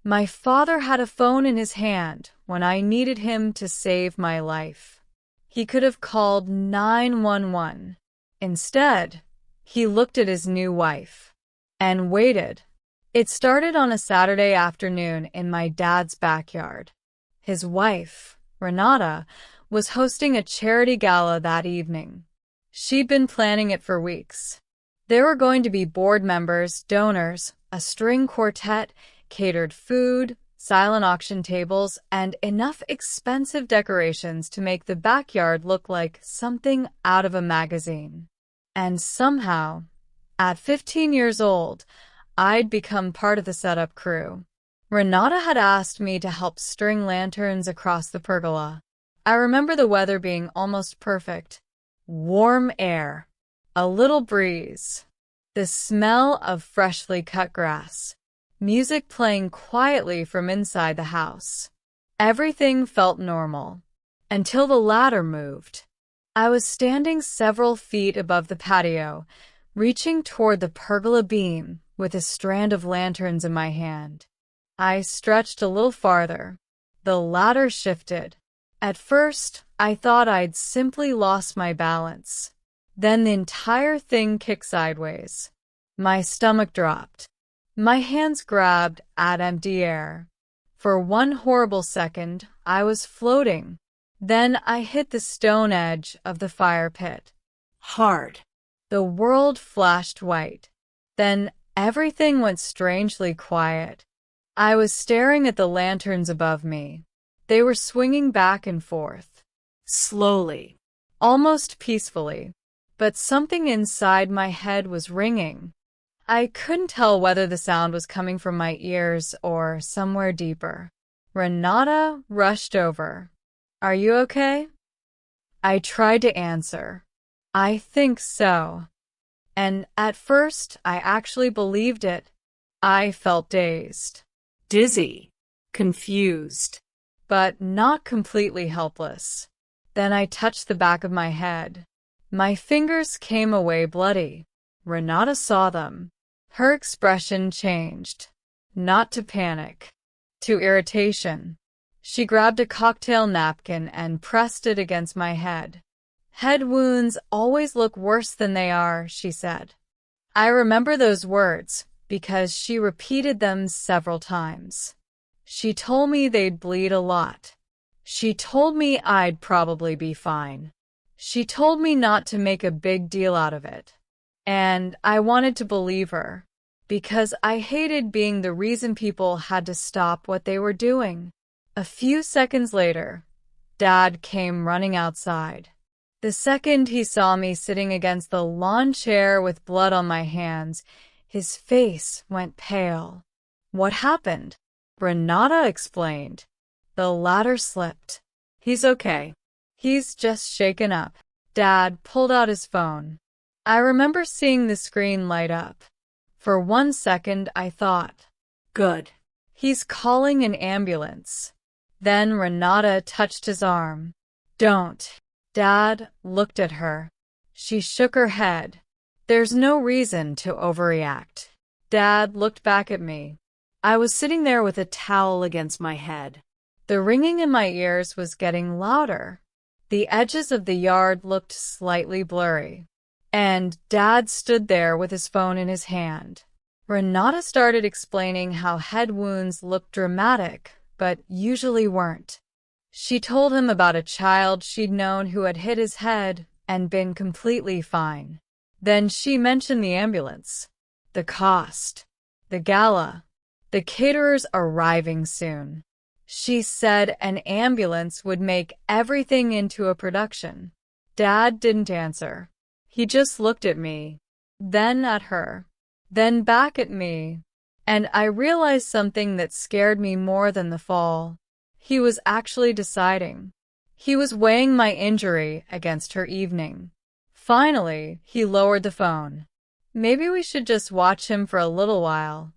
My father had a phone in his hand when I needed him to save my life. He could have called 911. Instead, he looked at his new wife and waited. It started on a Saturday afternoon in my dad's backyard. His wife, Renata, was hosting a charity gala that evening. She'd been planning it for weeks. There were going to be board members, donors, a string quartet, catered food, silent auction tables, and enough expensive decorations to make the backyard look like something out of a magazine. And somehow, at 15 years old, I'd become part of the setup crew. Renata had asked me to help string lanterns across the pergola. I remember the weather being almost perfect. Warm air, a little breeze, the smell of freshly cut grass, music playing quietly from inside the house. Everything felt normal, until the ladder moved. I was standing several feet above the patio, reaching toward the pergola beam with a strand of lanterns in my hand. I stretched a little farther. The ladder shifted. At first, I thought I'd simply lost my balance. Then the entire thing kicked sideways. My stomach dropped. My hands grabbed at empty air. For one horrible second, I was floating. Then I hit the stone edge of the fire pit. Hard. The world flashed white. Then everything went strangely quiet. I was staring at the lanterns above me. They were swinging back and forth. Slowly. Almost peacefully. But something inside my head was ringing. I couldn't tell whether the sound was coming from my ears or somewhere deeper. Renata rushed over. "Are you okay?" I tried to answer. "I think so." And at first, I actually believed it. I felt dazed, dizzy, confused, but not completely helpless. Then I touched the back of my head. My fingers came away bloody. Renata saw them. Her expression changed, not to panic, to irritation. She grabbed a cocktail napkin and pressed it against my head. "Head wounds always look worse than they are," she said. I remember those words because she repeated them several times. She told me they'd bleed a lot. She told me I'd probably be fine. She told me not to make a big deal out of it. And I wanted to believe her, because I hated being the reason people had to stop what they were doing. A few seconds later, Dad came running outside. The second he saw me sitting against the lawn chair with blood on my hands, his face went pale. "What happened?" Renata explained. "The ladder slipped. He's okay. He's just shaken up." Dad pulled out his phone. I remember seeing the screen light up. For 1 second, I thought, "Good. He's calling an ambulance." Then Renata touched his arm. "Don't." Dad looked at her. She shook her head. "There's no reason to overreact." Dad looked back at me. I was sitting there with a towel against my head. The ringing in my ears was getting louder. The edges of the yard looked slightly blurry. And Dad stood there with his phone in his hand. Renata started explaining how head wounds looked dramatic, but usually weren't. She told him about a child she'd known who had hit his head and been completely fine. Then she mentioned the ambulance, the cost, the gala, the caterers arriving soon. She said an ambulance would make everything into a production. Dad didn't answer. He just looked at me, then at her, then back at me, and I realized something that scared me more than the fall. He was actually deciding. He was weighing my injury against her evening. Finally, he lowered the phone. "Maybe we should just watch him for a little while."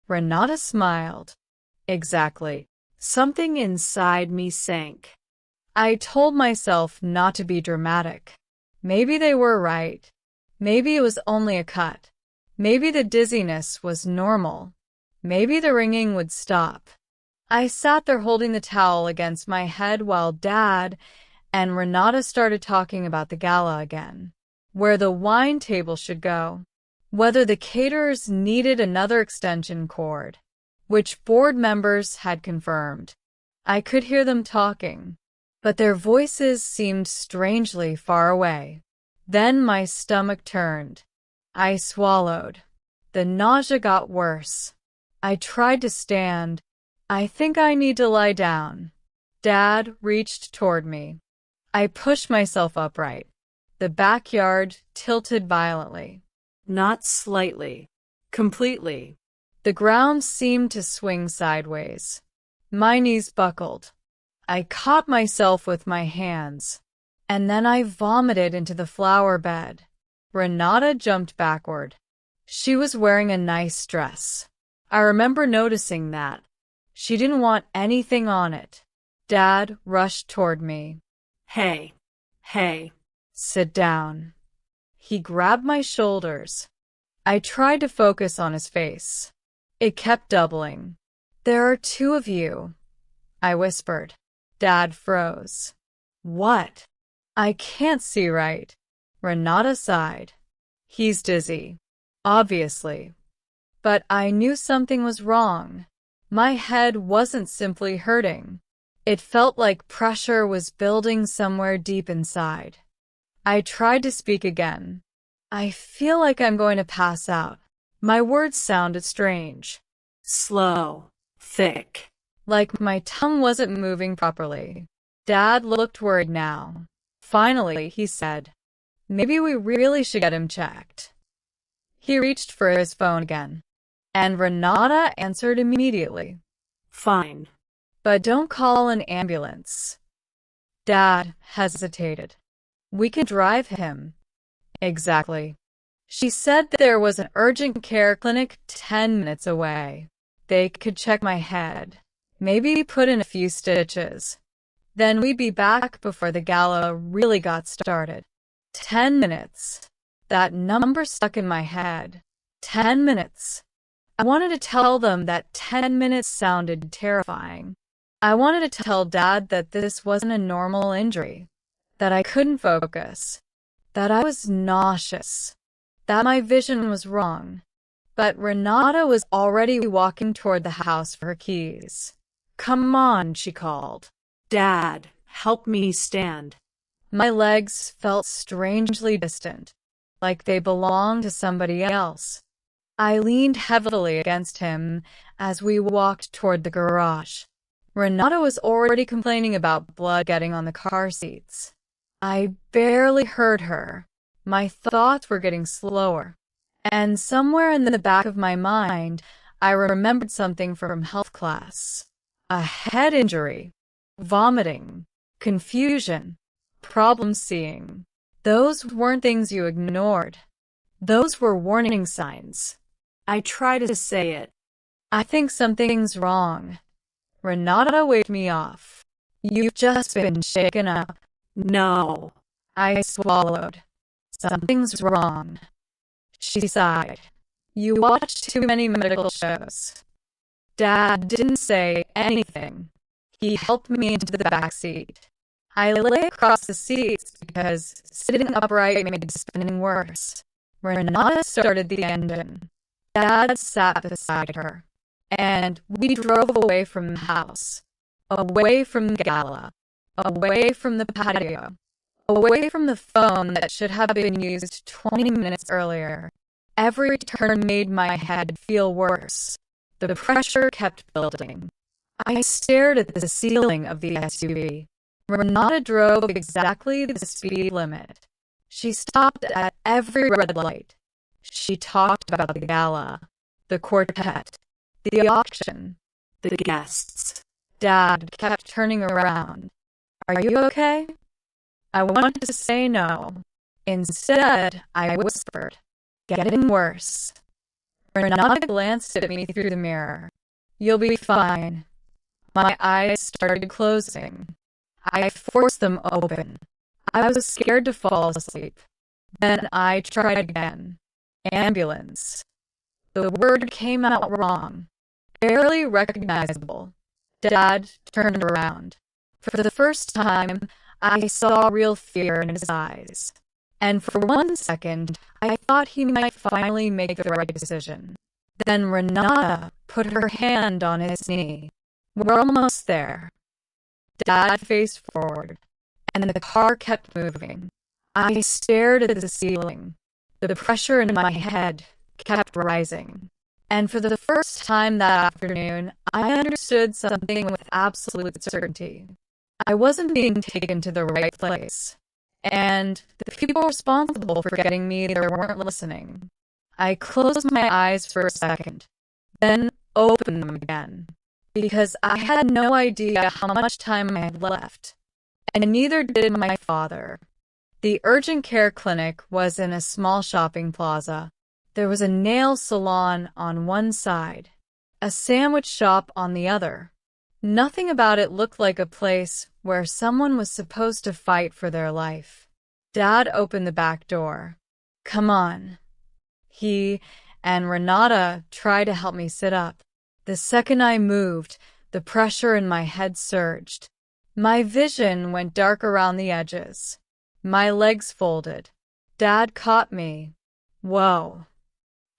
Renata smiled. Exactly. Something inside me sank. I told myself not to be dramatic. Maybe they were right. Maybe it was only a cut. Maybe the dizziness was normal. Maybe the ringing would stop. I sat there holding the towel against my head while Dad and Renata started talking about the gala again, where the wine table should go, whether the caterers needed another extension cord, which board members had confirmed. I could hear them talking, but their voices seemed strangely far away. Then my stomach turned. I swallowed. The nausea got worse. I tried to stand. I think I need to lie down. Dad reached toward me. I pushed myself upright. The backyard tilted violently. Not slightly. Completely. The ground seemed to swing sideways. My knees buckled. I caught myself with my hands, and then I vomited into the flower bed. Renata jumped backward. She was wearing a nice dress. I remember noticing that. She didn't want anything on it. Dad rushed toward me. Hey. Sit down. He grabbed my shoulders. I tried to focus on his face. It kept doubling. There are two of you, I whispered. Dad froze. What? I can't see right. Renata sighed. He's dizzy. Obviously. But I knew something was wrong. My head wasn't simply hurting. It felt like pressure was building somewhere deep inside. I tried to speak again. I feel like I'm going to pass out. My words sounded strange. Slow. Thick. Like my tongue wasn't moving properly. Dad looked worried now. Finally, he said, maybe we really should get him checked. He reached for his phone again, and Renata answered immediately. Fine. But don't call an ambulance. Dad hesitated. We can drive him. Exactly. She said that there was an urgent care clinic 10 minutes away. They could check my head. Maybe put in a few stitches. Then we'd be back before the gala really got started. 10 minutes. That number stuck in my head. 10 minutes. I wanted to tell them that 10 minutes sounded terrifying. I wanted to tell Dad that this wasn't a normal injury, that I couldn't focus, that I was nauseous, that my vision was wrong. But Renata was already walking toward the house for her keys. Come on, she called. Dad, help me stand. My legs felt strangely distant, like they belonged to somebody else. I leaned heavily against him as we walked toward the garage. Renata was already complaining about blood getting on the car seats. I barely heard her. My thoughts were getting slower. And somewhere in the back of my mind, I remembered something from health class. A head injury, vomiting, confusion, problem seeing. Those weren't things you ignored. Those were warning signs. I tried to say it. I think something's wrong. Renata waved me off. You've just been shaken up. No. I swallowed. Something's wrong. She sighed. You watched too many medical shows. Dad didn't say anything. He helped me into the back seat. I lay across the seats because sitting upright made spinning worse. Renata started the engine. Dad sat beside her. And we drove away from the house, away from the gala, away from the patio, away from the phone that should have been used 20 minutes earlier. Every turn made my head feel worse. The pressure kept building. I stared at the ceiling of the SUV. Renata drove exactly the speed limit. She stopped at every red light. She talked about the gala, the quartet, the auction, the guests. Dad kept turning around. Are you okay? I wanted to say no. Instead, I whispered, getting worse. Renata glanced at me through the mirror. You'll be fine. My eyes started closing. I forced them open. I was scared to fall asleep. Then I tried again. Ambulance. The word came out wrong. barely recognizable. Dad turned around. For the first time, I saw real fear in his eyes. And for 1 second, I thought he might finally make the right decision. Then Renata put her hand on his knee. We're almost there. Dad faced forward, and the car kept moving. I stared at the ceiling. The pressure in my head kept rising. And for the first time that afternoon, I understood something with absolute certainty. I wasn't being taken to the right place. And the people responsible for getting me there weren't listening. I closed my eyes for a second, then opened them again, because I had no idea how much time I had left, and neither did my father. The urgent care clinic was in a small shopping plaza. There was a nail salon on one side, a sandwich shop on the other. Nothing about it looked like a place where someone was supposed to fight for their life. Dad opened the back door. Come on. He and Renata tried to help me sit up. The second I moved, the pressure in my head surged. My vision went dark around the edges. My legs folded. Dad caught me. Whoa.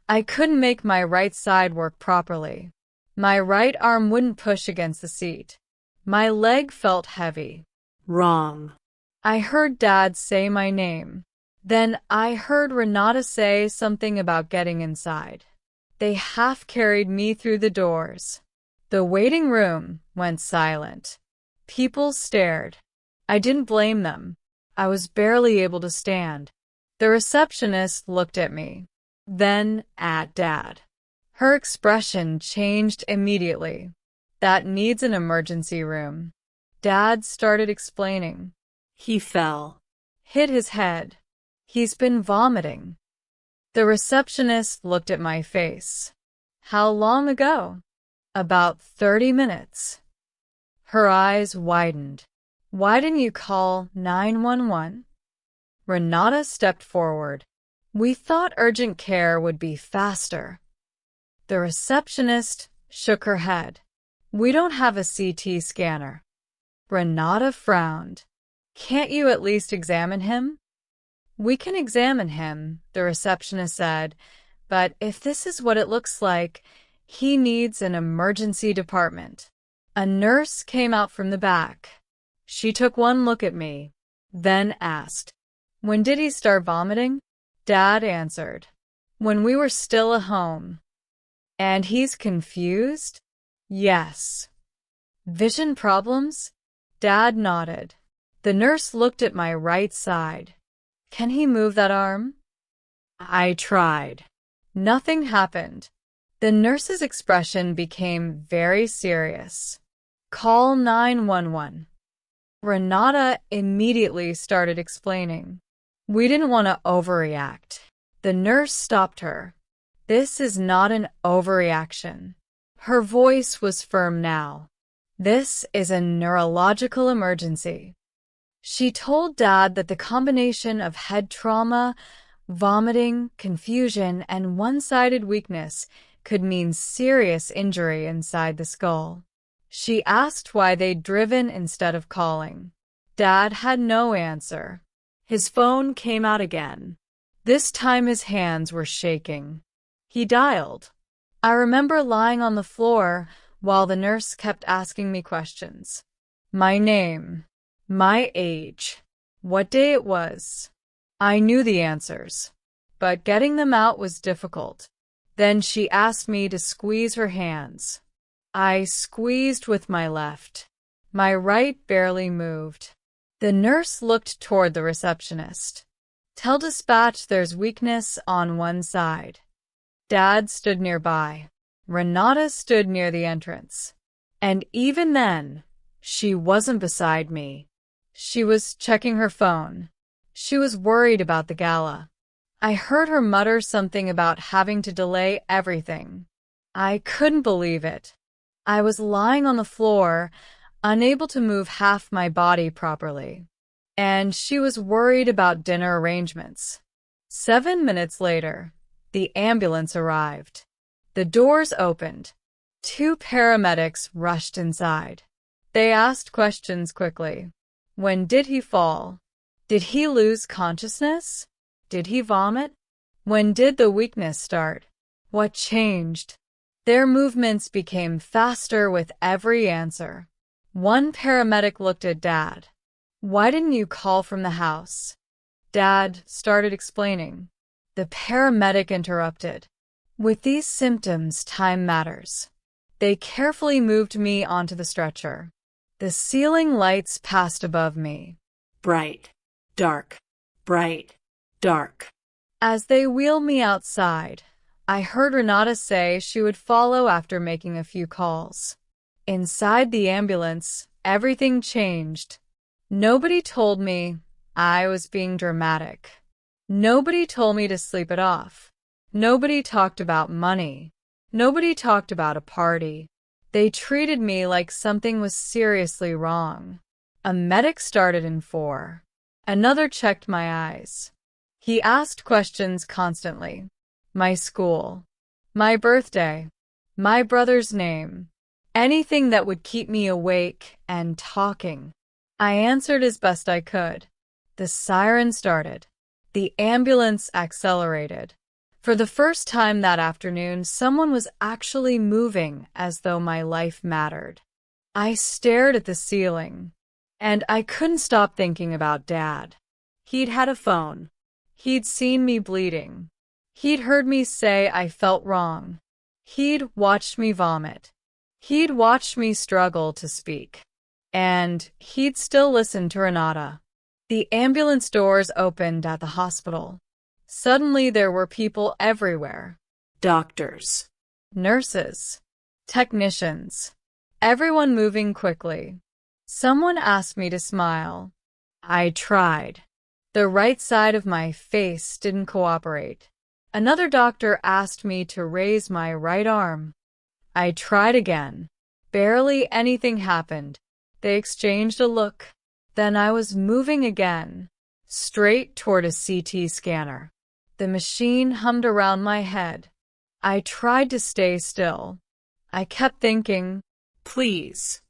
I couldn't make my right side work properly. My right arm wouldn't push against the seat. My leg felt heavy. Wrong. I heard Dad say my name. Then I heard Renata say something about getting inside. They half carried me through the doors. The waiting room went silent. People stared. I didn't blame them. I was barely able to stand. The receptionist looked at me, then at Dad. Her expression changed immediately. That needs an emergency room. Dad started explaining. He fell. Hit his head. He's been vomiting. The receptionist looked at my face. How long ago? About 30 minutes. Her eyes widened. Why didn't you call 911? Renata stepped forward. We thought urgent care would be faster. The receptionist shook her head. We don't have a CT scanner. Renata frowned. Can't you at least examine him? We can examine him, the receptionist said, but if this is what it looks like, he needs an emergency department. A nurse came out from the back. She took one look at me, then asked, When did he start vomiting? Dad answered, When we were still at home. And he's confused? Yes. Vision problems? Dad nodded. The nurse looked at my right side. Can he move that arm? I tried. Nothing happened. The nurse's expression became very serious. Call 911. Renata immediately started explaining. We didn't want to overreact. The nurse stopped her. This is not an overreaction. Her voice was firm now. This is a neurological emergency. She told Dad that the combination of head trauma, vomiting, confusion, and one-sided weakness could mean serious injury inside the skull. She asked why they'd driven instead of calling. Dad had no answer. His phone came out again. This time his hands were shaking. He dialed. I remember lying on the floor while the nurse kept asking me questions. My name, my age, what day it was. I knew the answers, but getting them out was difficult. Then she asked me to squeeze her hands. I squeezed with my left. My right barely moved. The nurse looked toward the receptionist. Tell dispatch there's weakness on one side. Dad stood nearby. Renata stood near the entrance. And even then, she wasn't beside me. She was checking her phone. She was worried about the gala. I heard her mutter something about having to delay everything. I couldn't believe it. I was lying on the floor, unable to move half my body properly. And she was worried about dinner arrangements. 7 minutes later, the ambulance arrived. The doors opened. Two paramedics rushed inside. They asked questions quickly. When did he fall? Did he lose consciousness? Did he vomit? When did the weakness start? What changed? Their movements became faster with every answer. One paramedic looked at Dad. Why didn't you call from the house? Dad started explaining. The paramedic interrupted. With these symptoms, time matters. They carefully moved me onto the stretcher. The ceiling lights passed above me. Bright, dark, bright, dark. As they wheeled me outside, I heard Renata say she would follow after making a few calls. Inside the ambulance, everything changed. Nobody told me I was being dramatic. Nobody told me to sleep it off. Nobody talked about money. Nobody talked about a party. They treated me like something was seriously wrong. A medic started in 4. Another checked my eyes. He asked questions constantly. My school, my birthday, my brother's name, anything that would keep me awake and talking. I answered as best I could. The siren started. The ambulance accelerated. For the first time that afternoon, someone was actually moving as though my life mattered. I stared at the ceiling, and I couldn't stop thinking about Dad. He'd had a phone. He'd seen me bleeding. He'd heard me say I felt wrong. He'd watched me vomit. He'd watched me struggle to speak. And he'd still listened to Renata. The ambulance doors opened at the hospital. Suddenly there were people everywhere. Doctors, Nurses, technicians, everyone moving quickly. Someone asked me to smile. I tried. The right side of my face didn't cooperate. Another doctor asked me to raise my right arm. I tried again. Barely anything happened. They exchanged a look. Then I was moving again, straight toward a CT scanner. The machine hummed around my head. I tried to stay still. I kept thinking, please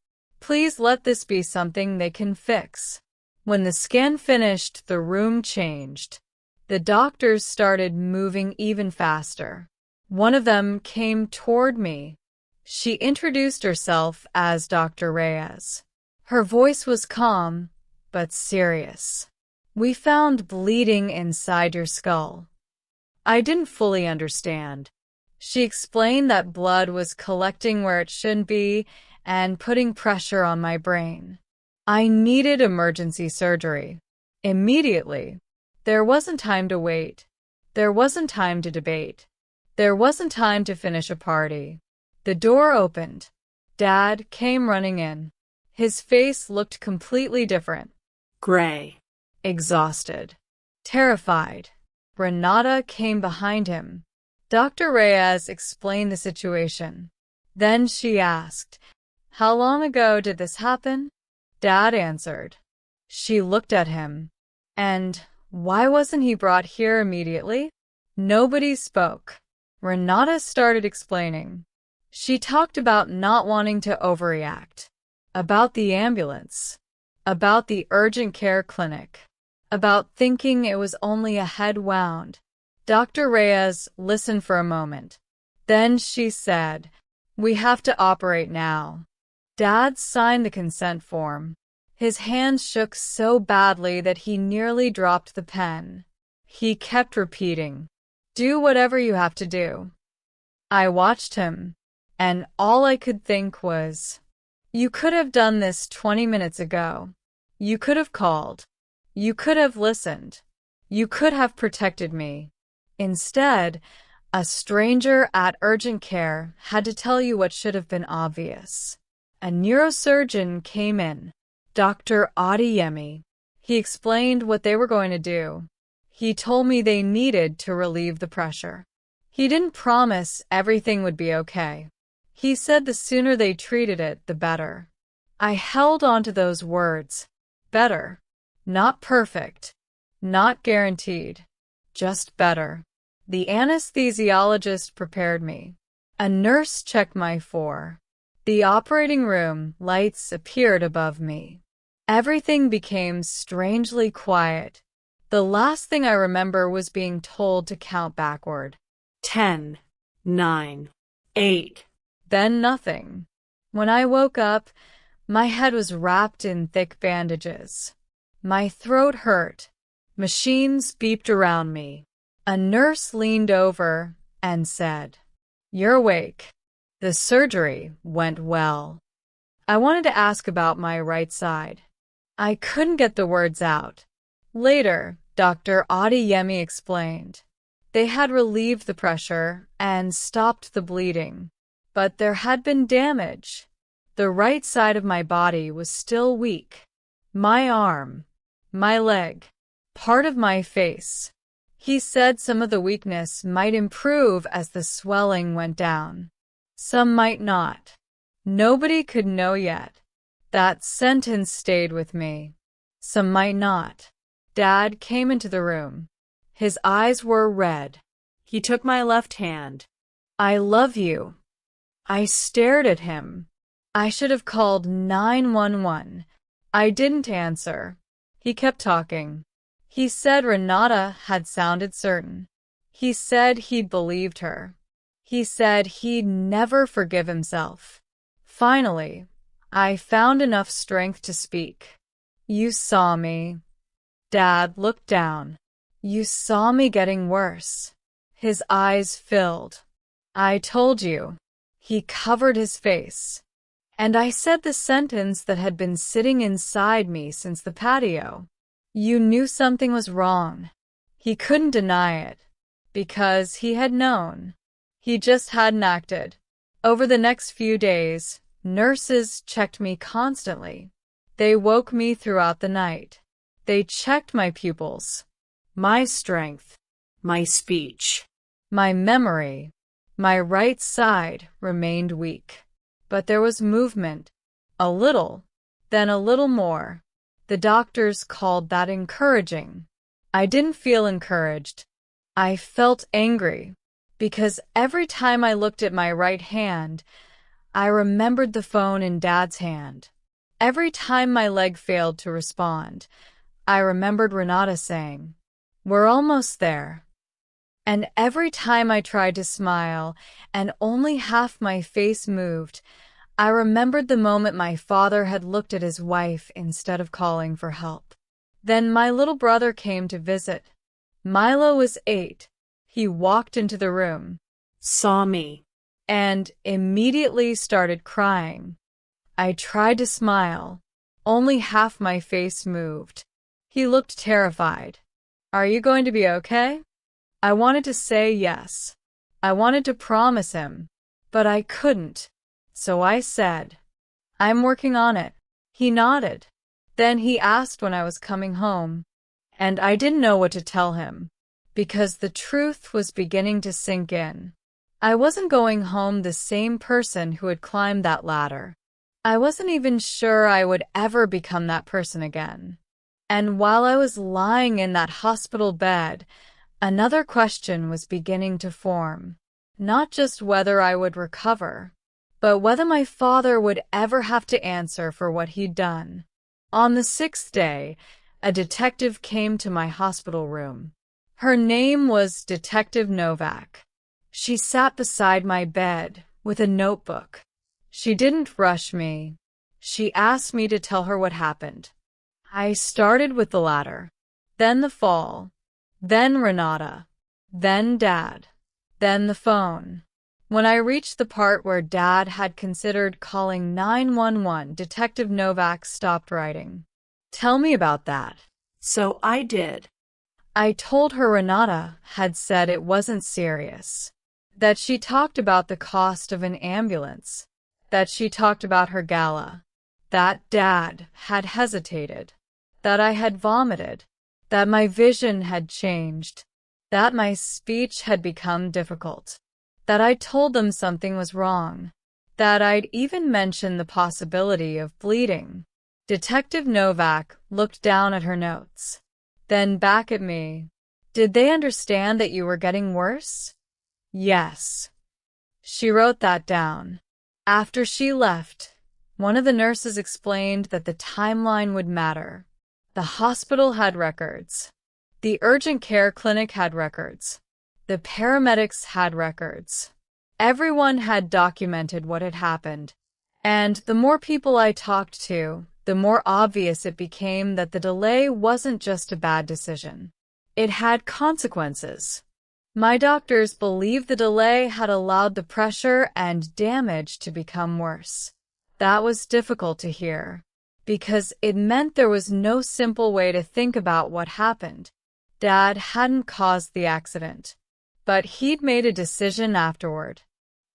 let this be something they can fix. When the scan finished, the room changed. The doctors started moving even faster. One of them came toward me. She introduced herself as Dr. Reyes. Her voice was calm, but serious. We found bleeding inside your skull. I didn't fully understand. She explained that blood was collecting where it shouldn't be and putting pressure on my brain. I needed emergency surgery. Immediately. There wasn't time to wait. There wasn't time to debate. There wasn't time to finish a party. The door opened. Dad came running in. His face looked completely different. gray, Exhausted. Terrified. Renata came behind him. Dr. Reyes explained the situation. Then she asked, "How long ago did this happen?" Dad answered. She looked at him. And why wasn't he brought here immediately? Nobody spoke. Renata started explaining. She talked about not wanting to overreact, about the ambulance, about the urgent care clinic, about thinking it was only a head wound. Dr. Reyes listened for a moment. Then she said, "We have to operate now." Dad signed the consent form. His hand shook so badly that he nearly dropped the pen. He kept repeating, "Do whatever you have to do." I watched him, and all I could think was, "You could have done this 20 minutes ago. You could have called. You could have listened. You could have protected me." Instead, a stranger at urgent care had to tell you what should have been obvious. A neurosurgeon came in, Dr. Adeyemi. He explained what they were going to do. He told me they needed to relieve the pressure. He didn't promise everything would be okay. He said the sooner they treated it, the better. I held on to those words. Better. Not perfect. Not guaranteed. Just better. The anesthesiologist prepared me. A nurse checked my 4. The operating room lights appeared above me. Everything became strangely quiet. The last thing I remember was being told to count backward. 10, 9, 8. Then nothing. When I woke up, my head was wrapped in thick bandages. My throat hurt. Machines beeped around me. A nurse leaned over and said, "You're awake. The surgery went well." I wanted to ask about my right side. I couldn't get the words out. Later, Dr. Adeyemi explained. They had relieved the pressure and stopped the bleeding, but there had been damage. The right side of my body was still weak. My arm, my leg, part of my face. He said some of the weakness might improve as the swelling went down. Some might not. Nobody could know yet. That sentence stayed with me. Some might not. Dad came into the room. His eyes were red. He took my left hand. "I love you." I stared at him. I should have called 911. I didn't answer. He kept talking. He said Renata had sounded certain. He said he'd believed her. He said he'd never forgive himself. Finally, I found enough strength to speak. "You saw me." Dad looked down. "You saw me getting worse." His eyes filled. "I told you." He covered his face. And I said the sentence that had been sitting inside me since the patio. "You knew something was wrong." He couldn't deny it, because he had known. He just hadn't acted. Over the next few days, nurses checked me constantly. They woke me throughout the night. They checked my pupils, my strength, My speech. my memory. My right side remained weak. But there was movement. A little, then a little more. The doctors called that encouraging. I didn't feel encouraged. I felt angry, because every time I looked at my right hand, I remembered the phone in Dad's hand. Every time my leg failed to respond, I remembered Renata saying, "We're almost there." And every time I tried to smile and only half my face moved, I remembered the moment my father had looked at his wife instead of calling for help. Then my little brother came to visit. Milo was 8. He walked into the room, Saw me. and immediately started crying. I tried to smile. Only half my face moved. He looked terrified. "Are you going to be okay?" I wanted to say yes. I wanted to promise him, but I couldn't. So I said, "I'm working on it." He nodded. Then he asked when I was coming home, and I didn't know what to tell him, because the truth was beginning to sink in. I wasn't going home the same person who had climbed that ladder. I wasn't even sure I would ever become that person again. And while I was lying in that hospital bed, another question was beginning to form. Not just whether I would recover, but whether my father would ever have to answer for what he'd done. On the 6th day, a detective came to my hospital room. Her name was Detective Novak. She sat beside my bed with a notebook. She didn't rush me. She asked me to tell her what happened. I started with the ladder, then the fall, then Renata, then Dad, then the phone. When I reached the part where Dad had considered calling 911, Detective Novak stopped writing. "Tell me about that." So I did. I told her Renata had said it wasn't serious, that she talked about the cost of an ambulance, that she talked about her gala, that Dad had hesitated, that I had vomited, that my vision had changed, that my speech had become difficult, that I told them something was wrong, that I'd even mentioned the possibility of bleeding. Detective Novak looked down at her notes, then back at me. "Did they understand that you were getting worse?" "Yes." She wrote that down. After she left, one of the nurses explained that the timeline would matter. The hospital had records. The urgent care clinic had records. The paramedics had records. Everyone had documented what had happened. And the more people I talked to, the more obvious it became that the delay wasn't just a bad decision. It had consequences. My doctors believed the delay had allowed the pressure and damage to become worse. That was difficult to hear, because it meant there was no simple way to think about what happened. Dad hadn't caused the accident, but he'd made a decision afterward.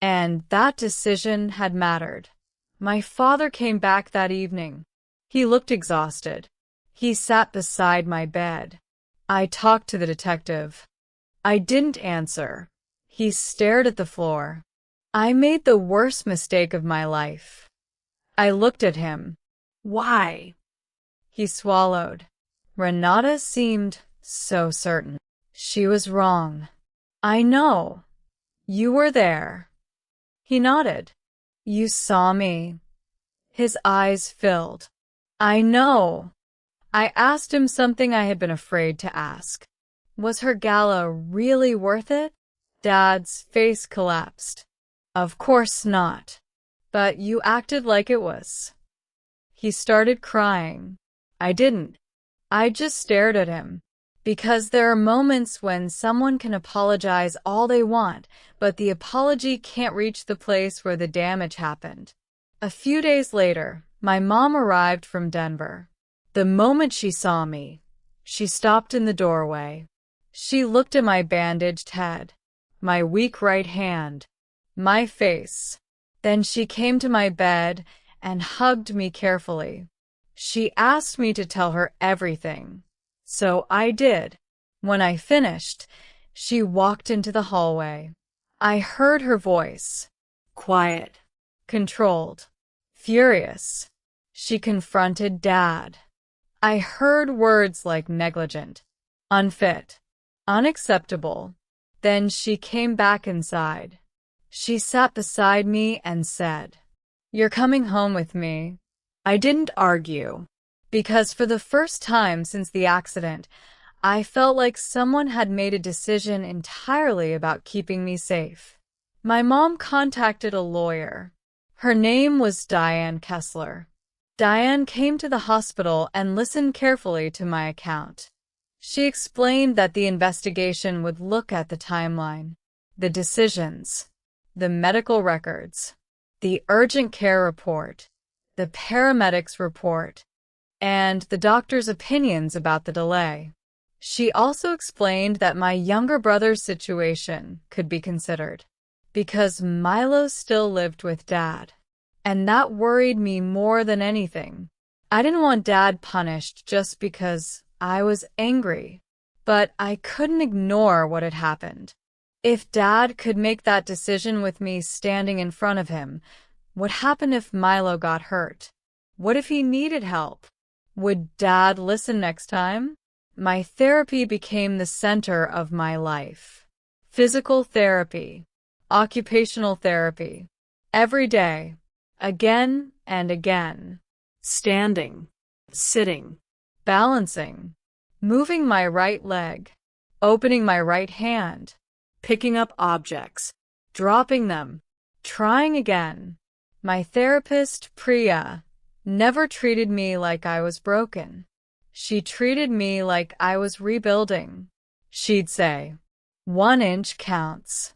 And that decision had mattered. My father came back that evening. He looked exhausted. He sat beside my bed. I talked to the detective. I didn't answer. He stared at the floor. I made the worst mistake of my life. I looked at him. Why? He swallowed. Renata seemed so certain. She was wrong. I know. You were there. He nodded. You saw me. His eyes filled. I know. I asked him something I had been afraid to ask. Was her gala really worth it? Dad's face collapsed. Of course not. But you acted like it was. He started crying. I didn't. I just stared at him. Because there are moments when someone can apologize all they want, but the apology can't reach the place where the damage happened. A few days later, my mom arrived from Denver. The moment she saw me, she stopped in the doorway. She looked at my bandaged head, my weak right hand, my face. Then she came to my bed and hugged me carefully. She asked me to tell her everything. So I did. When I finished, she walked into the hallway. I heard her voice. Quiet. Controlled. Furious. She confronted Dad. I heard words like negligent, unfit, unacceptable. Then she came back inside. She sat beside me and said, "You're coming home with me." I didn't argue, because for the first time since the accident, I felt like someone had made a decision entirely about keeping me safe. My mom contacted a lawyer. Her name was Diane Kessler. Diane came to the hospital and listened carefully to my account. She explained that the investigation would look at the timeline, the decisions, the medical records, the urgent care report, the paramedics report, and the doctor's opinions about the delay. She also explained that my younger brother's situation could be considered, because Milo still lived with Dad. And that worried me more than anything. I didn't want Dad punished just because I was angry, but I couldn't ignore what had happened. If Dad could make that decision with me standing in front of him, what happened if Milo got hurt? What if he needed help? Would Dad listen next time? My therapy became the center of my life. Physical therapy, occupational therapy, every day. Again and again. Standing, sitting, balancing, moving my right leg, opening my right hand, picking up objects, dropping them, trying again. My therapist, Priya, never treated me like I was broken. She treated me like I was rebuilding. She'd say, 1 inch counts.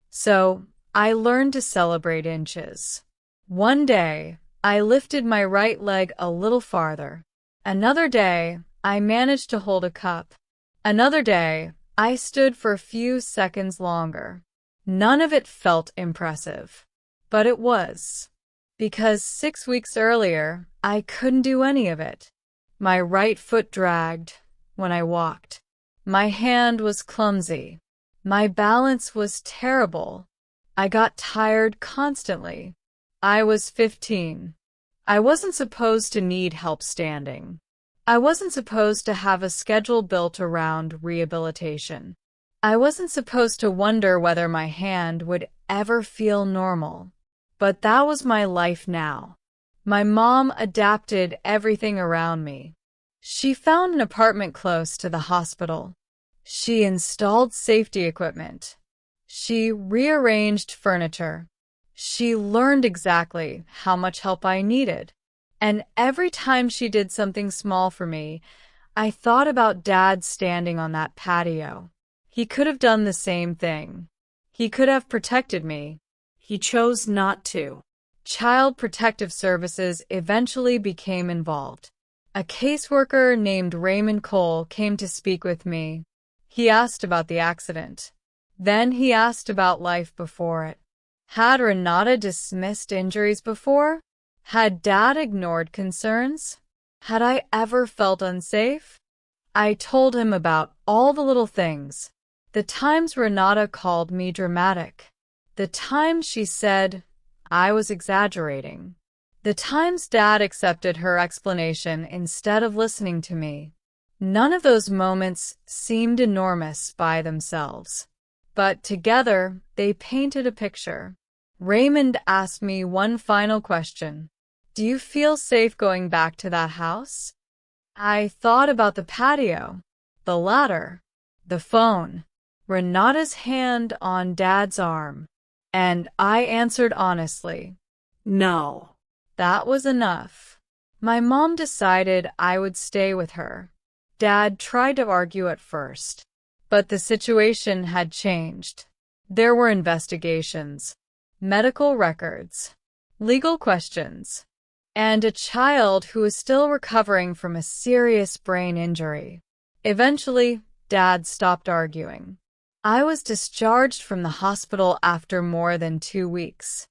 So I learned to celebrate inches. One day, I lifted my right leg a little farther. Another day, I managed to hold a cup. Another day, I stood for a few seconds longer. None of it felt impressive. But it was. Because 6 weeks earlier, I couldn't do any of it. My right foot dragged when I walked. My hand was clumsy. My balance was terrible. I got tired constantly. I was 15. I wasn't supposed to need help standing. I wasn't supposed to have a schedule built around rehabilitation. I wasn't supposed to wonder whether my hand would ever feel normal. But that was my life now. My mom adapted everything around me. She found an apartment close to the hospital. She installed safety equipment. She rearranged furniture. She learned exactly how much help I needed. And every time she did something small for me, I thought about Dad standing on that patio. He could have done the same thing. He could have protected me. He chose not to. Child Protective Services eventually became involved. A caseworker named Raymond Cole came to speak with me. He asked about the accident. Then he asked about life before it. Had Renata dismissed injuries before? Had Dad ignored concerns? Had I ever felt unsafe? I told him about all the little things. The times Renata called me dramatic. The times she said I was exaggerating. The times Dad accepted her explanation instead of listening to me. None of those moments seemed enormous by themselves. But together, they painted a picture. Raymond asked me one final question. Do you feel safe going back to that house? I thought about the patio, the ladder, the phone, Renata's hand on Dad's arm, and I answered honestly, No. that was enough. My mom decided I would stay with her. Dad tried to argue at first, but the situation had changed. There were investigations, medical records, legal questions, and a child who was still recovering from a serious brain injury. Eventually, Dad stopped arguing. I was discharged from the hospital after more than 2 weeks.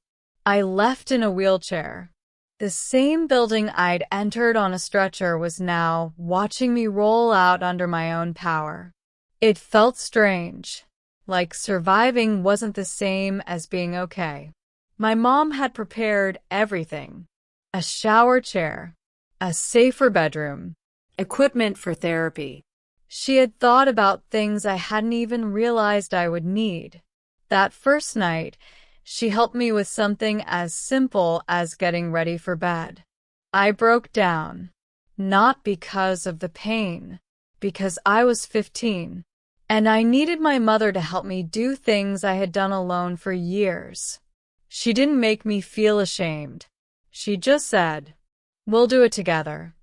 I left in a wheelchair. The same building I'd entered on a stretcher was now watching me roll out under my own power. It felt strange, like surviving wasn't the same as being okay. My mom had prepared everything. A shower chair, a safer bedroom, Equipment for therapy. she had thought about things I hadn't even realized I would need. That first night, she helped me with something as simple as getting ready for bed. I broke down, not because of the pain, because I was 15, and I needed my mother to help me do things I had done alone for years. She didn't make me feel ashamed. She just said, "We'll do it together."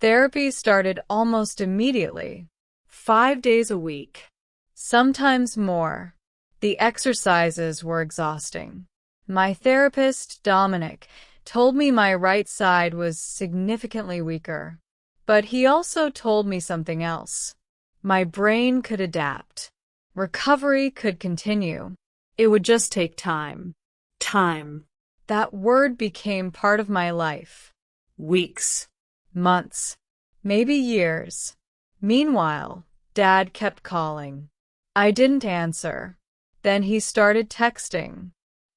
Therapy started almost immediately. 5 days a week. Sometimes more. The exercises were exhausting. My therapist, Dominic, told me my right side was significantly weaker. But he also told me something else. My brain could adapt. Recovery could continue. It would just take time. Time. That word became part of my life. Weeks. Months. Maybe years. Meanwhile, Dad kept calling. I didn't answer. Then he started texting.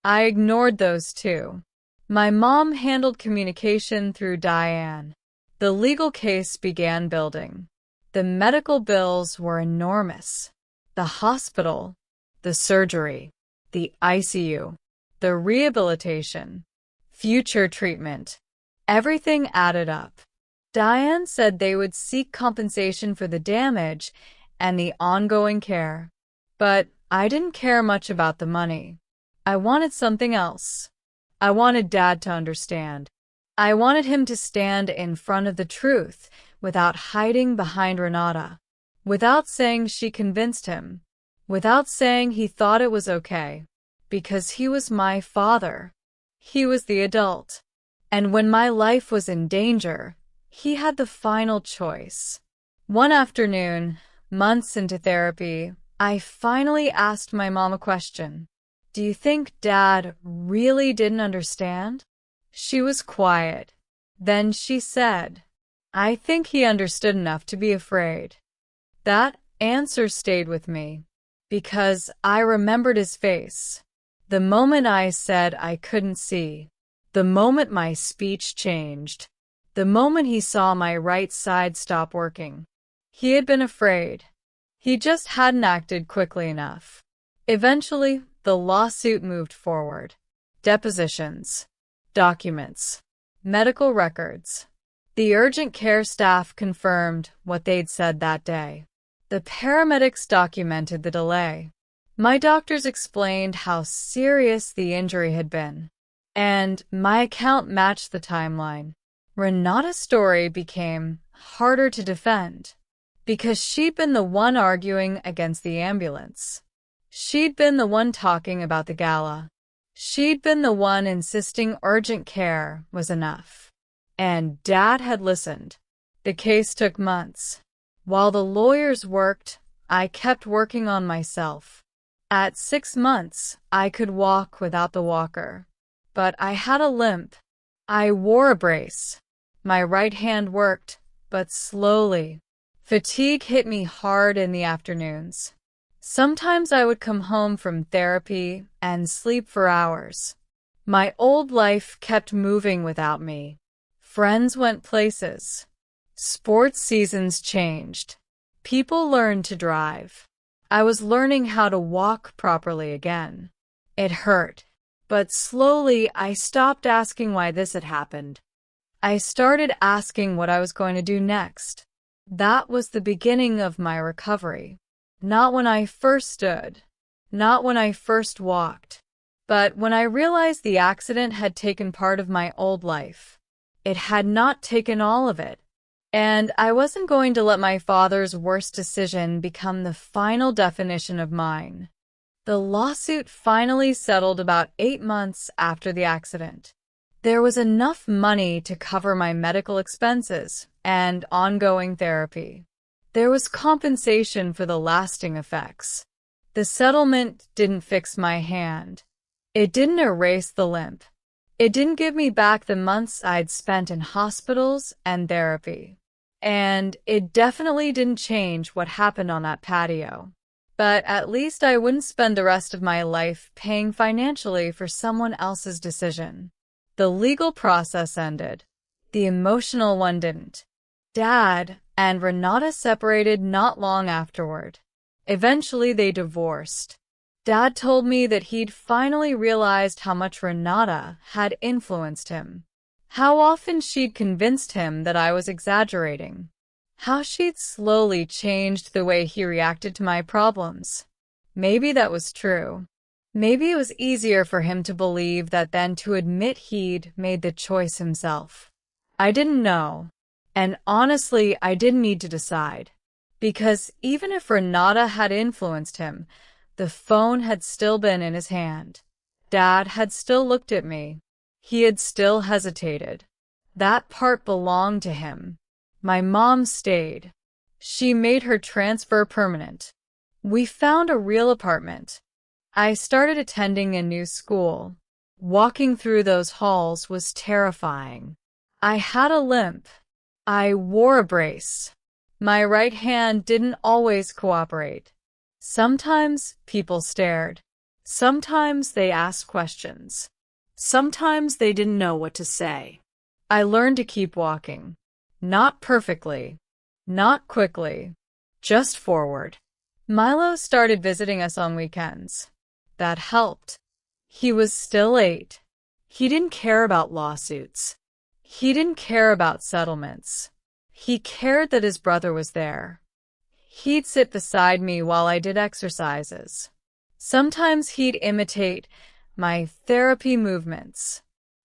I ignored those too. My mom handled communication through Diane. The legal case began building. The medical bills were enormous. The hospital, the surgery, the ICU, the rehabilitation, future treatment. Everything added up. Diane said they would seek compensation for the damage and the ongoing care. But I didn't care much about the money. I wanted something else. I wanted Dad to understand. I wanted him to stand in front of the truth without hiding behind Renata, without saying she convinced him, without saying he thought it was okay, because he was my father. He was the adult. And when my life was in danger, he had the final choice. One afternoon, months into therapy, I finally asked my mom a question. Do you think Dad really didn't understand? She was quiet. Then she said, I think he understood enough to be afraid. That answer stayed with me, because I remembered his face. The moment I said I couldn't see. The moment my speech changed. The moment he saw my right side stop working. He had been afraid. He just hadn't acted quickly enough. Eventually, the lawsuit moved forward. Depositions, documents, medical records. The urgent care staff confirmed what they'd said that day. The paramedics documented the delay. My doctors explained how serious the injury had been, and my account matched the timeline. Renata's story became harder to defend because she'd been the one arguing against the ambulance. She'd been the one talking about the gala. She'd been the one insisting urgent care was enough. And Dad had listened. The case took months. While the lawyers worked, I kept working on myself. At 6 months, I could walk without the walker. But I had a limp. I wore a brace. My right hand worked, but slowly. Fatigue hit me hard in the afternoons. Sometimes I would come home from therapy and sleep for hours. My old life kept moving without me. Friends went places. Sports seasons changed. People learned to drive. I was learning how to walk properly again. It hurt, but slowly I stopped asking why this had happened. I started asking what I was going to do next. That was the beginning of my recovery. Not when I first stood, not when I first walked, but when I realized the accident had taken part of my old life. It had not taken all of it. And I wasn't going to let my father's worst decision become the final definition of mine. The lawsuit finally settled about 8 months after the accident. There was enough money to cover my medical expenses and ongoing therapy. There was compensation for the lasting effects. The settlement didn't fix my hand. It didn't erase the limp. It didn't give me back the months I'd spent in hospitals and therapy. And it definitely didn't change what happened on that patio. But at least I wouldn't spend the rest of my life paying financially for someone else's decision. The legal process ended. The emotional one didn't. Dad and Renata separated not long afterward. Eventually they divorced. Dad told me that he'd finally realized how much Renata had influenced him. How often she'd convinced him that I was exaggerating. How she'd slowly changed the way he reacted to my problems. Maybe that was true. Maybe it was easier for him to believe that than to admit he'd made the choice himself. I didn't know. And honestly, I didn't need to decide. Because even if Renata had influenced him, the phone had still been in his hand. Dad had still looked at me. He had still hesitated. That part belonged to him. My mom stayed. She made her transfer permanent. We found a real apartment. I started attending a new school. Walking through those halls was terrifying. I had a limp. I wore a brace. My right hand didn't always cooperate. Sometimes people stared. Sometimes they asked questions. Sometimes they didn't know what to say. I learned to keep walking. Not perfectly. Not quickly. Just forward. Milo started visiting us on weekends. That helped. He was still 8. He didn't care about lawsuits. He didn't care about settlements. He cared that his brother was there. He'd sit beside me while I did exercises. Sometimes he'd imitate my therapy movements.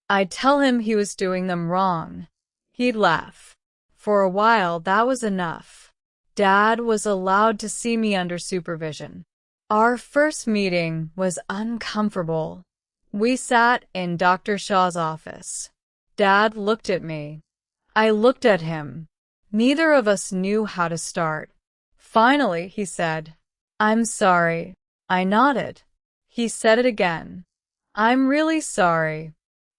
I'd tell him he was doing them wrong. He'd laugh. For a while, that was enough. Dad was allowed to see me under supervision. Our first meeting was uncomfortable. We sat in Dr. Shaw's office. Dad looked at me. I looked at him. Neither of us knew how to start. Finally, he said, "I'm sorry." I nodded. He said it again. "I'm really sorry."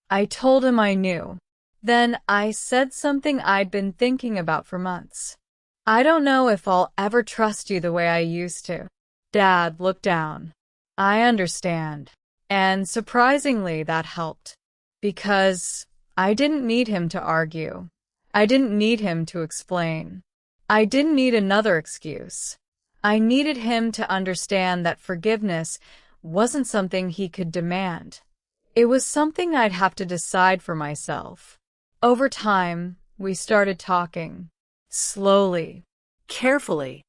I told him I knew. Then I said something I'd been thinking about for months. "I don't know if I'll ever trust you the way I used to." Dad looked down. "I understand." And surprisingly, that helped. Because I didn't need him to argue. I didn't need him to explain. I didn't need another excuse. I needed him to understand that forgiveness wasn't something he could demand. It was something I'd have to decide for myself. Over time, we started talking. Slowly. Carefully.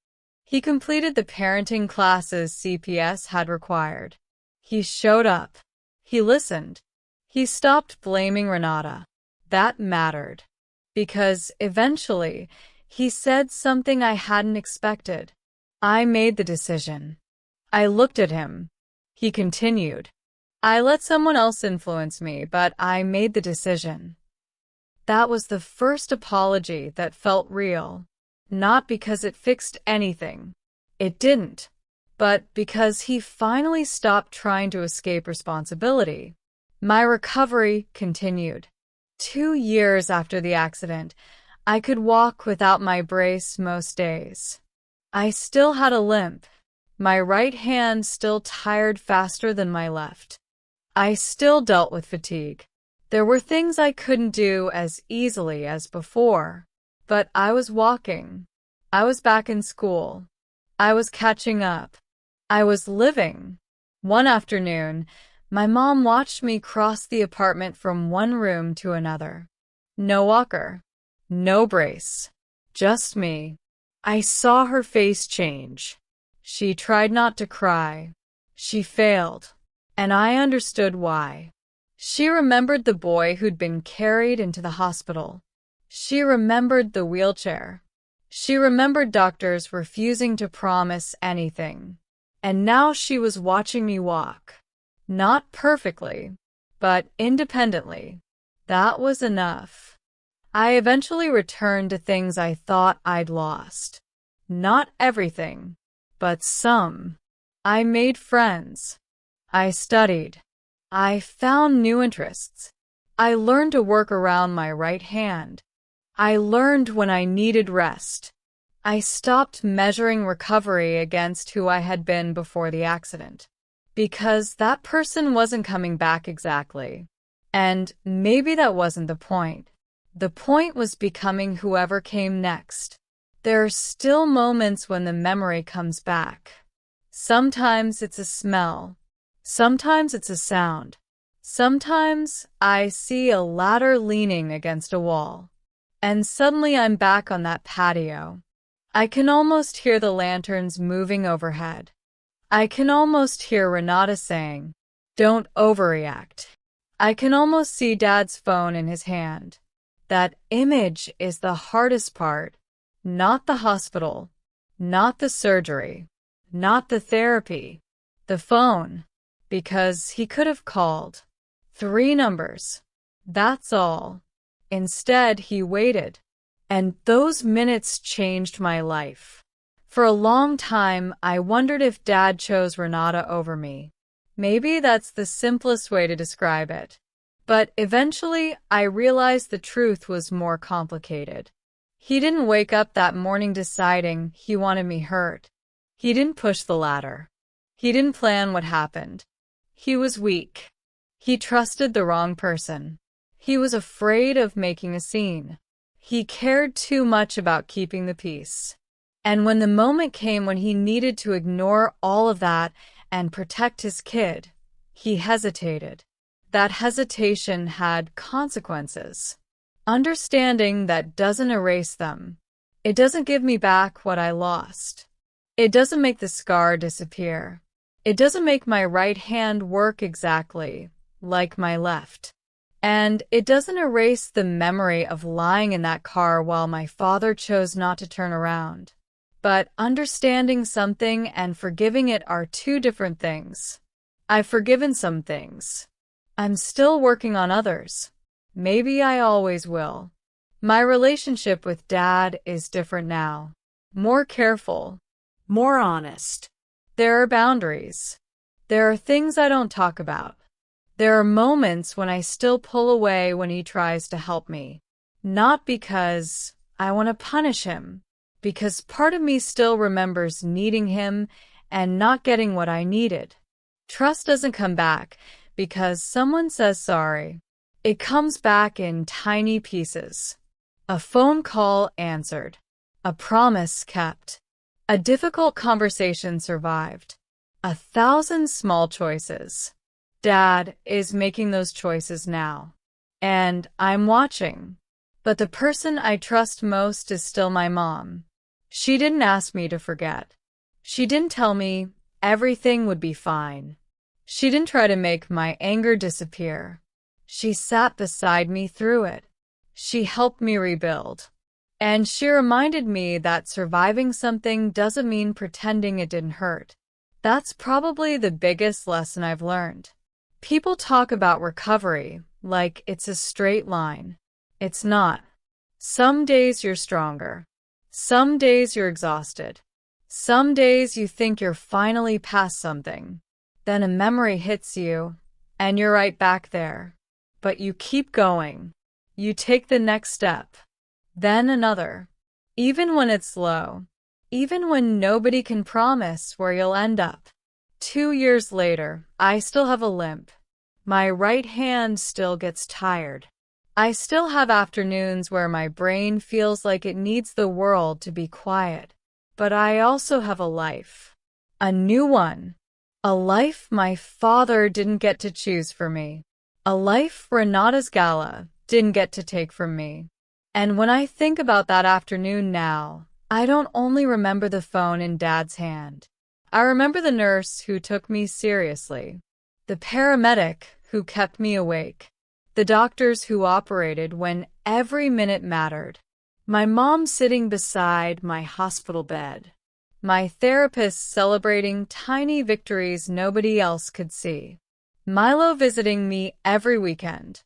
He completed the parenting classes CPS had required. He showed up. He listened. He stopped blaming Renata. That mattered. Because eventually, he said something I hadn't expected. I made the decision. I looked at him. He continued. I let someone else influence me, but I made the decision. That was the first apology that felt real. Not because it fixed anything. It didn't. But because he finally stopped trying to escape responsibility. My recovery continued. 2 years after the accident, I could walk without my brace most days. I still had a limp. My right hand still tired faster than my left. I still dealt with fatigue. There were things I couldn't do as easily as before. But I was walking. I was back in school. I was catching up. I was living. One afternoon, my mom watched me cross the apartment from one room to another. No walker. No brace. Just me. I saw her face change. She tried not to cry. She failed. And I understood why. She remembered the boy who'd been carried into the hospital. She remembered the wheelchair. She remembered doctors refusing to promise anything. And now she was watching me walk. Not perfectly, but independently. That was enough. I eventually returned to things I thought I'd lost. Not everything, but some. I made friends. I studied. I found new interests. I learned to work around my right hand. I learned when I needed rest. I stopped measuring recovery against who I had been before the accident. Because that person wasn't coming back exactly. And maybe that wasn't the point. The point was becoming whoever came next. There are still moments when the memory comes back. Sometimes it's a smell. Sometimes it's a sound. Sometimes I see a ladder leaning against a wall. And suddenly I'm back on that patio. I can almost hear the lanterns moving overhead. I can almost hear Renata saying, "Don't overreact." I can almost see Dad's phone in his hand. That image is the hardest part. Not the hospital. Not the surgery. Not the therapy. The phone. Because he could have called. 3 numbers. That's all. Instead, he waited. And those minutes changed my life. For a long time, I wondered if Dad chose Renata over me. Maybe that's the simplest way to describe it. But eventually, I realized the truth was more complicated. He didn't wake up that morning deciding he wanted me hurt. He didn't push the ladder. He didn't plan what happened. He was weak. He trusted the wrong person. He was afraid of making a scene. He cared too much about keeping the peace. And when the moment came when he needed to ignore all of that and protect his kid, he hesitated. That hesitation had consequences. Understanding that doesn't erase them. It doesn't give me back what I lost. It doesn't make the scar disappear. It doesn't make my right hand work exactly like my left. And it doesn't erase the memory of lying in that car while my father chose not to turn around. But understanding something and forgiving it are 2 different things. I've forgiven some things. I'm still working on others. Maybe I always will. My relationship with Dad is different now. More careful. More honest. There are boundaries. There are things I don't talk about. There are moments when I still pull away when he tries to help me. Not because I want to punish him, because part of me still remembers needing him and not getting what I needed. Trust doesn't come back because someone says sorry. It comes back in tiny pieces. A phone call answered. A promise kept. A difficult conversation survived. 1,000 small choices. Dad is making those choices now. And I'm watching. But the person I trust most is still my mom. She didn't ask me to forget. She didn't tell me everything would be fine. She didn't try to make my anger disappear. She sat beside me through it. She helped me rebuild. And she reminded me that surviving something doesn't mean pretending it didn't hurt. That's probably the biggest lesson I've learned. People talk about recovery like it's a straight line. It's not. Some days you're stronger. Some days you're exhausted. Some days you think you're finally past something. Then a memory hits you, and you're right back there. But you keep going. You take the next step. Then another. Even when it's slow. Even when nobody can promise where you'll end up. 2 years later, I still have a limp. My right hand still gets tired. I still have afternoons where my brain feels like it needs the world to be quiet. But I also have a life. A new one. A life my father didn't get to choose for me. A life Renata's gala didn't get to take from me. And when I think about that afternoon now, I don't only remember the phone in Dad's hand. I remember the nurse who took me seriously. The paramedic who kept me awake. The doctors who operated when every minute mattered. My mom sitting beside my hospital bed. My therapist celebrating tiny victories nobody else could see. Milo visiting me every weekend.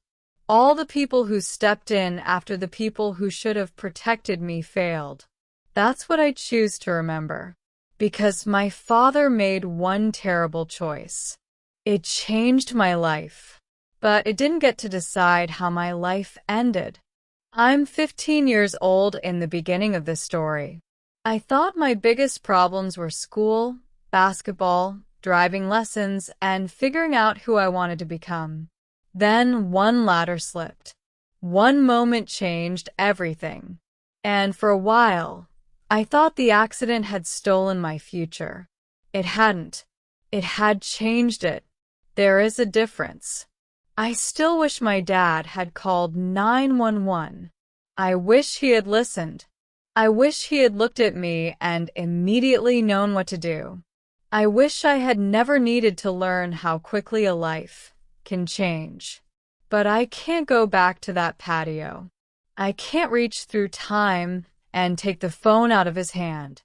All the people who stepped in after the people who should have protected me failed. That's what I choose to remember. Because my father made one terrible choice. It changed my life. But it didn't get to decide how my life ended. I'm 15 years old in the beginning of this story. I thought my biggest problems were school, basketball, driving lessons, and figuring out who I wanted to become. Then one ladder slipped. One moment changed everything. And for a while, I thought the accident had stolen my future. It hadn't. It had changed it. There is a difference. I still wish my dad had called 911. I wish he had listened. I wish he had looked at me and immediately known what to do. I wish I had never needed to learn how quickly a life can change. But I can't go back to that patio. I can't reach through time and take the phone out of his hand.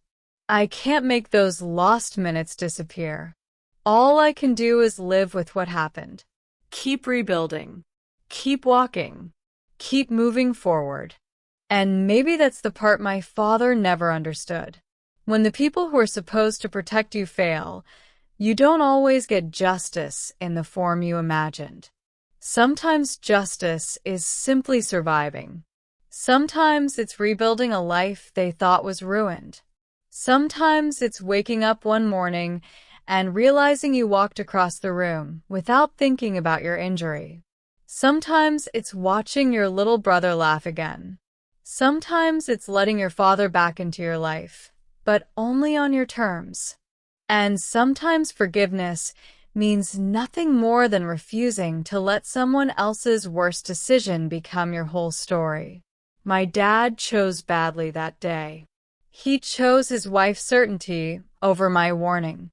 I can't make those lost minutes disappear. All I can do is live with what happened. Keep rebuilding. Keep walking. Keep moving forward. And maybe that's the part my father never understood. When the people who are supposed to protect you fail, you don't always get justice in the form you imagined. Sometimes justice is simply surviving. Sometimes it's rebuilding a life they thought was ruined. Sometimes it's waking up one morning and realizing you walked across the room without thinking about your injury. Sometimes it's watching your little brother laugh again. Sometimes it's letting your father back into your life, but only on your terms. And sometimes forgiveness means nothing more than refusing to let someone else's worst decision become your whole story. My dad chose badly that day. He chose his wife's certainty over my warning.